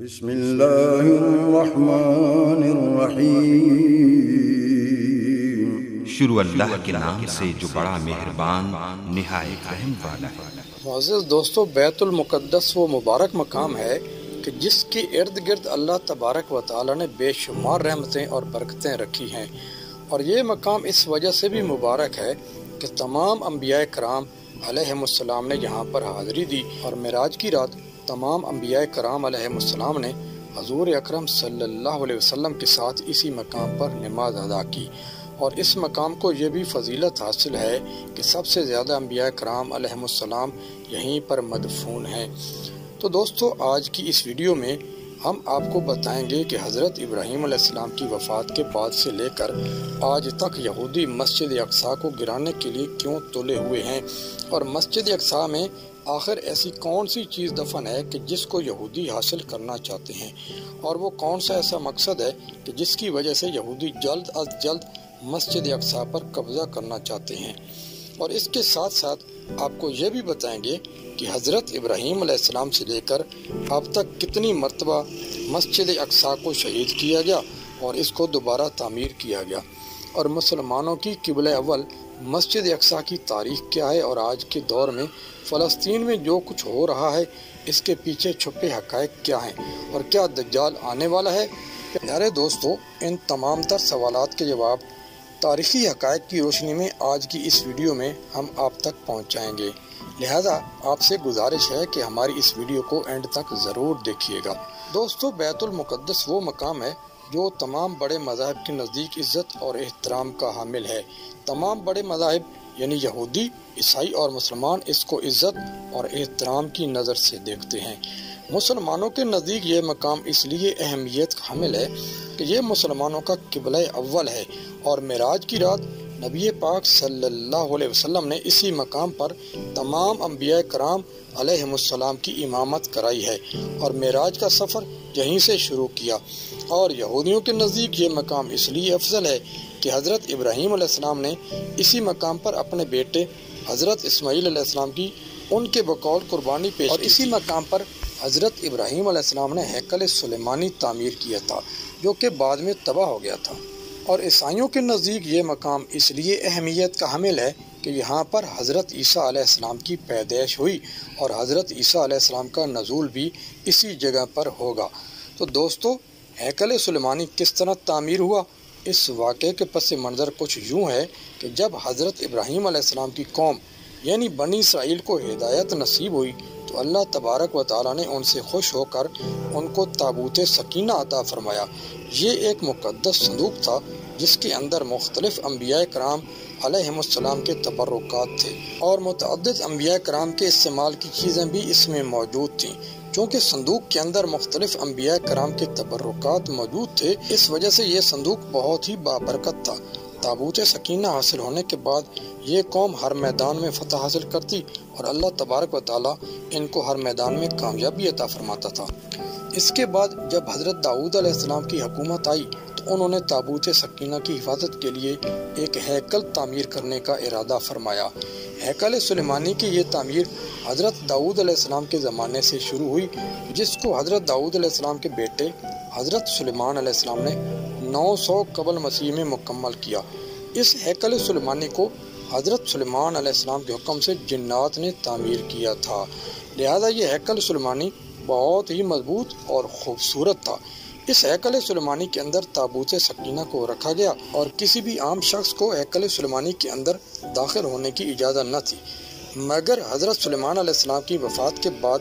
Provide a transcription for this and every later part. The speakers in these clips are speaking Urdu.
بسم اللہ الرحمن الرحیم۔ شروع اللہ کے نام سے جو بڑا مہربان نہایت رحم والا ہے۔ معزز دوستو، بیت المقدس وہ مبارک مقام ہے کہ جس کے ارد گرد اللہ تبارک و تعالی نے بے شمار رحمتیں اور برکتیں رکھی ہیں، اور یہ مقام اس وجہ سے بھی مبارک ہے کہ تمام انبیاء کرام علیہم السلام نے یہاں پر حاضری دی، اور معراج کی رات تمام انبیاء کرام علیہم السلام نے حضور اکرم صلی اللہ علیہ وسلم کے ساتھ اسی مقام پر نماز ادا کی۔ اور اس مقام کو یہ بھی فضیلت حاصل ہے کہ سب سے زیادہ انبیاء کرام علیہم السلام یہیں پر مدفون ہیں۔ تو دوستو، آج کی اس ویڈیو میں ہم آپ کو بتائیں گے کہ حضرت ابراہیم علیہ السلام کی وفات کے بعد سے لے کر آج تک یہودی مسجد اقصیٰ کو گرانے کے لیے کیوں تلے ہوئے ہیں، اور مسجد اقصیٰ میں آخر ایسی کون سی چیز دفن ہے کہ جس کو یہودی حاصل کرنا چاہتے ہیں، اور وہ کون سا ایسا مقصد ہے کہ جس کی وجہ سے یہودی جلد از جلد مسجد اقصیٰ پر قبضہ کرنا چاہتے ہیں۔ اور اس کے ساتھ ساتھ آپ کو یہ بھی بتائیں گے کہ حضرت ابراہیم علیہ السلام سے لے کر اب تک کتنی مرتبہ مسجد اقصیٰ کو شہید کیا گیا اور اس کو دوبارہ تعمیر کیا گیا، اور مسلمانوں کی قبلہ اول مسجد اقصیٰ کی تاریخ کیا ہے، اور آج کے دور میں فلسطین میں جو کچھ ہو رہا ہے اس کے پیچھے چھپے حقائق کیا ہیں، اور کیا دجال آنے والا ہے۔ پیارے دوستو، ان تمام تر سوالات کے جواب تاریخی حقائق کی روشنی میں آج کی اس ویڈیو میں ہم آپ تک پہنچائیں گے، لہذا آپ سے گزارش ہے کہ ہماری اس ویڈیو کو اینڈ تک ضرور دیکھیے گا۔ دوستو، بیت المقدس وہ مقام ہے جو تمام بڑے مذاہب کے نزدیک عزت اور احترام کا حامل ہے۔ تمام بڑے مذاہب یعنی یہودی، عیسائی اور مسلمان اس کو عزت اور احترام کی نظر سے دیکھتے ہیں۔ مسلمانوں کے نزدیک یہ مقام اس لیے اہمیت حامل ہے کہ یہ مسلمانوں کا قبلہ اول ہے، اور معراج کی رات نبی پاک صلی اللہ علیہ وسلم نے اسی مقام پر تمام انبیاء کرام علیہم السلام کی امامت کرائی ہے، اور معراج کا سفر یہیں سے شروع کیا۔ اور یہودیوں کے نزدیک یہ مقام اس لیے افضل ہے کہ حضرت ابراہیم علیہ السلام نے اسی مقام پر اپنے بیٹے حضرت اسماعیل علیہ السلام کی ان کے بقول قربانی پیش کی، اور اسی مقام پر حضرت ابراہیم علیہ السلام نے ہیکل سلیمانی تعمیر کیا تھا جو کہ بعد میں تباہ ہو گیا تھا۔ اور عیسائیوں کے نزدیک یہ مقام اس لیے اہمیت کا حامل ہے کہ یہاں پر حضرت عیسیٰ علیہ السلام کی پیدائش ہوئی، اور حضرت عیسیٰ علیہ السلام کا نزول بھی اسی جگہ پر ہوگا۔ تو دوستو، ہیکل سلیمانی کس طرح تعمیر ہوا؟ اس واقعے کے پس منظر کچھ یوں ہے کہ جب حضرت ابراہیم علیہ السلام کی قوم یعنی بنی اسرائیل کو ہدایت نصیب ہوئی تو اللہ تبارک و تعالی نے ان سے خوش ہو کر ان کو تابوت سکینہ عطا فرمایا۔ یہ ایک مقدس صندوق تھا جس کے اندر مختلف انبیاء کرام علیہم السلام کے تبرکات تھے، اور متعدد انبیاء کرام کے استعمال کی چیزیں بھی اس میں موجود تھیں۔ چونکہ صندوق کے اندر مختلف انبیاء کرام کے تبرکات موجود تھے، اس وجہ سے یہ صندوق بہت ہی بابرکت تھا۔ تابوت سکینہ حاصل ہونے کے بعد یہ قوم ہر میدان میں فتح حاصل کرتی، اور اللہ تبارک و تعالی ان کو ہر میدان میں کامیابی عطا فرماتا تھا۔ اس کے بعد جب حضرت داؤد علیہ السلام کی حکومت آئی تو انہوں نے تابوت سکینہ کی حفاظت کے لیے ایک ہیکل تعمیر کرنے کا ارادہ فرمایا۔ ہیکل سلیمانی کی یہ تعمیر حضرت داؤد علیہ السلام کے زمانے سے شروع ہوئی، جس کو حضرت داؤد علیہ السلام کے بیٹے حضرت سلیمان علیہ السلام نے 900 قبل مسیح میں مکمل کیا۔ اس ہیکل سلیمانی کو حضرت سلیمان علیہ السلام کے حکم سے جنات نے تعمیر کیا تھا، لہذا یہ ہیکل سلیمانی بہت ہی مضبوط اور خوبصورت تھا۔ اس ہیکل سلیمانی کے اندر تابوت سکینہ کو رکھا گیا، اور کسی بھی عام شخص کو ہیکل سلیمانی کے اندر داخل ہونے کی اجازت نہ تھی، مگر حضرت سلیمان علیہ السلام کی وفات کے بعد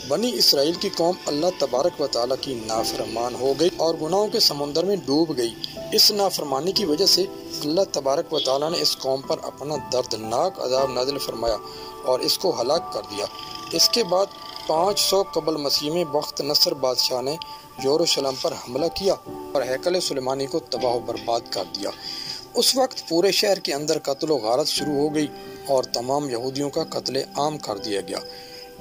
بنی اسرائیل کی قوم اللہ تبارک و تعالی کی نافرمان ہو گئی اور گناہوں کے سمندر میں ڈوب گئی۔ اس نافرمانی کی وجہ سے اللہ تبارک و تعالی نے اس قوم پر اپنا دردناک عذاب نازل فرمایا اور اس کو ہلاک کر دیا۔ اس کے بعد 500 قبل مسیح میں بخت نصر بادشاہ نے یروشلم پر حملہ کیا اور ہیکل سلیمانی کو تباہ و برباد کر دیا۔ اس وقت پورے شہر کے اندر قتل و غارت شروع ہو گئی اور تمام یہودیوں کا قتل عام کر دیا گیا۔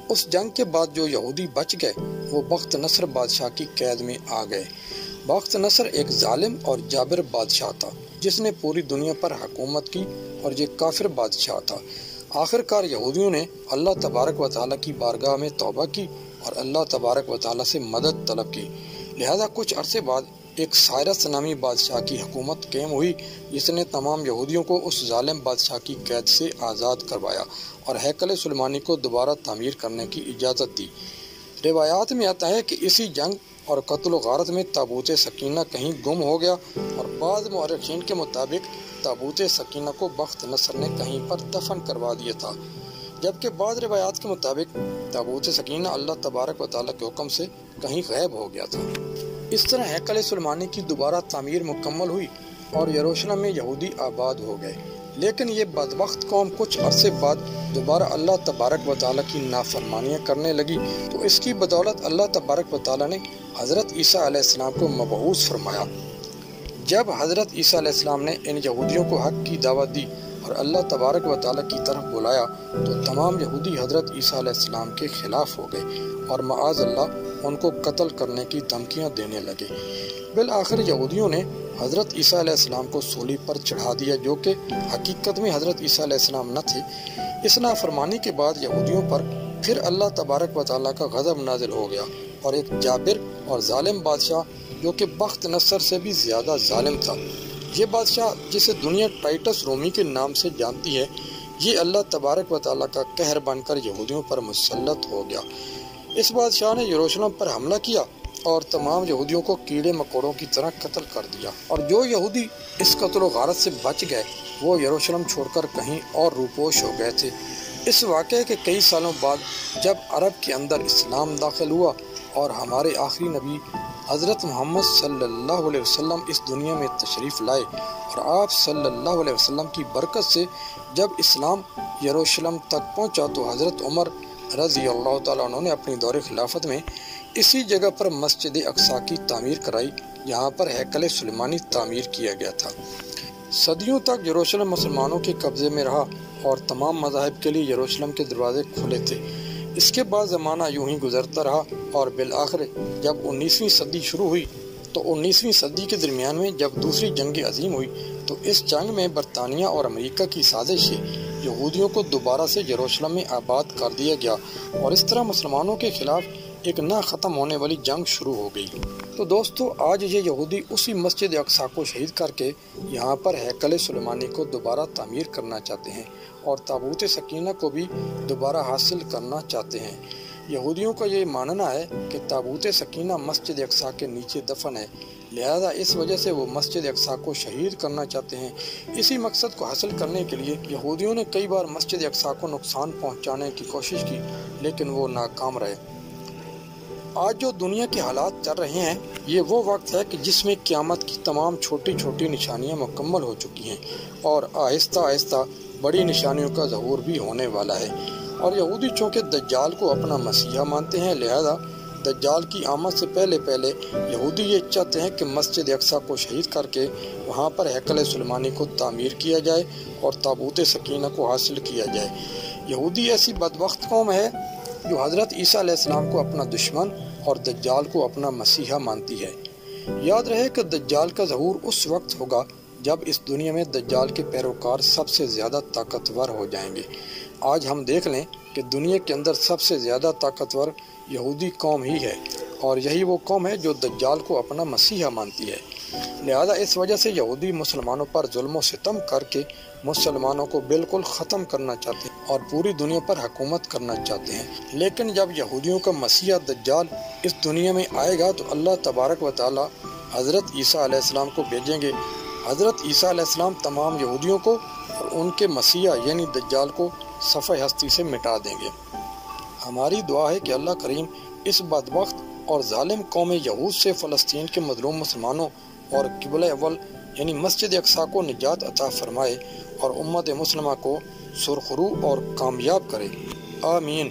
اس جنگ کے بعد جو یہودی بچ گئے وہ بخت نصر بادشاہ کی قید میں آ گئے۔ بخت نصر ایک ظالم اور جابر بادشاہ تھا جس نے پوری دنیا پر حکومت کی، اور یہ کافر بادشاہ تھا۔ آخر کار یہودیوں نے اللہ تبارک و تعالیٰ کی بارگاہ میں توبہ کی اور اللہ تبارک و تعالیٰ سے مدد طلب کی۔ لہذا کچھ عرصے بعد ایک سائرس نامی بادشاہ کی حکومت قائم ہوئی، جس نے تمام یہودیوں کو اس ظالم بادشاہ کی قید سے آزاد کروایا اور ہیکل سلیمانی کو دوبارہ تعمیر کرنے کی اجازت دی۔ روایات میں آتا ہے کہ اسی جنگ اور قتل و غارت میں تابوت سکینہ کہیں گم ہو گیا، اور بعض مورخین کے مطابق تابوت سکینہ کو بخت نصر نے کہیں پر دفن کروا دیا تھا، جبکہ بعض روایات کے مطابق تابوت سکینہ اللہ تبارک و تعالیٰ کے حکم سے کہیں غائب ہو گیا تھا۔ اس طرح ہیکل سلیمانی کی دوبارہ تعمیر مکمل ہوئی اور یروشلم میں یہودی آباد ہو گئے، لیکن یہ بدبخت قوم کچھ عرصے بعد دوبارہ اللہ تبارک و تعالیٰ کی نافرمانیاں کرنے لگی، تو اس کی بدولت اللہ تبارک و تعالیٰ نے حضرت عیسیٰ علیہ السلام کو مبعوث فرمایا۔ جب حضرت عیسیٰ علیہ السلام نے ان یہودیوں کو حق کی دعوت دی اور اللہ تبارک و تعالیٰ کی طرف بلایا، تو تمام یہودی حضرت عیسیٰ علیہ السلام کے خلاف ہو گئے اور معاذ اللہ ان کو قتل کرنے کی دھمکیاں دینے لگے۔ بالآخر یہودیوں نے حضرت عیسیٰ علیہ السلام کو سولی پر چڑھا دیا، جو کہ حقیقت میں حضرت عیسیٰ علیہ السلام نہ تھے۔ اس نافرمانی کے بعد یہودیوں پر پھر اللہ تبارک و تعالیٰ کا غضب نازل ہو گیا، اور ایک جابر اور ظالم بادشاہ جو کہ بخت نصر سے بھی زیادہ ظالم تھا، یہ بادشاہ جسے دنیا ٹائٹس رومی کے نام سے جانتی ہے، یہ اللہ تبارک و تعالیٰ کا قہر بن کر یہودیوں پر مسلط ہو گیا۔ اس بادشاہ نے یروشلم پر حملہ کیا اور تمام یہودیوں کو کیڑے مکوڑوں کی طرح قتل کر دیا، اور جو یہودی اس قتل و غارت سے بچ گئے وہ یروشلم چھوڑ کر کہیں اور روپوش ہو گئے تھے۔ اس واقعے کے کئی سالوں بعد جب عرب کے اندر اسلام داخل ہوا اور ہمارے آخری نبی حضرت محمد صلی اللہ علیہ وسلم اس دنیا میں تشریف لائے، اور آپ صلی اللہ علیہ وسلم کی برکت سے جب اسلام یروشلم تک پہنچا، تو حضرت عمر رضی اللہ تعالیٰ عنہ نے اپنی دور خلافت میں اسی جگہ پر مسجد اقصی کی تعمیر کرائی، جہاں پر ہیکل سلیمانی تعمیر کیا گیا تھا۔ صدیوں تک یروشلم مسلمانوں کے قبضے میں رہا اور تمام مذاہب کے لیے یروشلم کے دروازے کھلے تھے۔ اس کے بعد زمانہ یوں ہی گزرتا رہا، اور بالآخر جب 19ویں صدی شروع ہوئی، تو 19ویں صدی کے درمیان میں جب دوسری جنگ عظیم ہوئی، تو اس جنگ میں برطانیہ اور امریکہ کی سازش سے یہودیوں کو دوبارہ سے یروشلم میں آباد کر دیا گیا، اور اس طرح مسلمانوں کے خلاف ایک نہ ختم ہونے والی جنگ شروع ہو گئی۔ تو دوستو، آج یہ یہودی اسی مسجد اقصی کو شہید کر کے یہاں پر ہیکل سلیمانی کو دوبارہ تعمیر کرنا چاہتے ہیں، اور تابوت سکینہ کو بھی دوبارہ حاصل کرنا چاہتے ہیں۔ یہودیوں کا یہ ماننا ہے کہ تابوت سکینہ مسجد اقصی کے نیچے دفن ہے، لہذا اس وجہ سے وہ مسجد اقصی کو شہید کرنا چاہتے ہیں۔ اسی مقصد کو حاصل کرنے کے لیے یہودیوں نے کئی بار مسجد اقصی کو نقصان پہنچانے کی کوشش کی، لیکن وہ ناکام رہے۔ آج جو دنیا کے حالات چل رہے ہیں، یہ وہ وقت ہے کہ جس میں قیامت کی تمام چھوٹی چھوٹی نشانیاں مکمل ہو چکی ہیں، اور آہستہ آہستہ بڑی نشانیوں کا ظہور بھی ہونے والا ہے۔ اور یہودی چونکہ دجال کو اپنا مسیحا مانتے ہیں، لہذا دجال کی آمد سے پہلے یہودی یہ چاہتے ہیں کہ مسجد اقصی کو شہید کر کے وہاں پر ہیکل سلیمانی کو تعمیر کیا جائے اور تابوت سکینہ کو حاصل کیا جائے۔ یہودی ایسی بدبخت قوم ہے جو حضرت عیسیٰ علیہ السلام کو اپنا دشمن اور دجال کو اپنا مسیحا مانتی ہے۔ یاد رہے کہ دجال کا ظہور اس وقت ہوگا جب اس دنیا میں دجال کے پیروکار سب سے زیادہ طاقتور ہو جائیں گے۔ آج ہم دیکھ لیں کہ دنیا کے اندر سب سے زیادہ طاقتور یہودی قوم ہی ہے، اور یہی وہ قوم ہے جو دجال کو اپنا مسیحا مانتی ہے۔ لہذا اس وجہ سے یہودی مسلمانوں پر ظلم و ستم کر کے مسلمانوں کو بالکل ختم کرنا چاہتے ہیں اور پوری دنیا پر حکومت کرنا چاہتے ہیں۔ لیکن جب یہودیوں کا مسیحا دجال اس دنیا میں آئے گا، تو اللہ تبارک و تعالی حضرت عیسیٰ علیہ السلام کو بھیجیں گے۔ حضرت عیسیٰ علیہ السلام تمام یہودیوں کو اور ان کے مسیحا یعنی دجال کو صفحہ ہستی سے مٹا دیں گے۔ ہماری دعا ہے کہ اللہ کریم اس بدبخت اور ظالم قوم یہود سے فلسطین کے مظلوم مسلمانوں اور قبلہ اول یعنی مسجد اقصی کو نجات عطا فرمائے اور امت مسلمہ کو سرخرو اور کامیاب کرے۔ آمین۔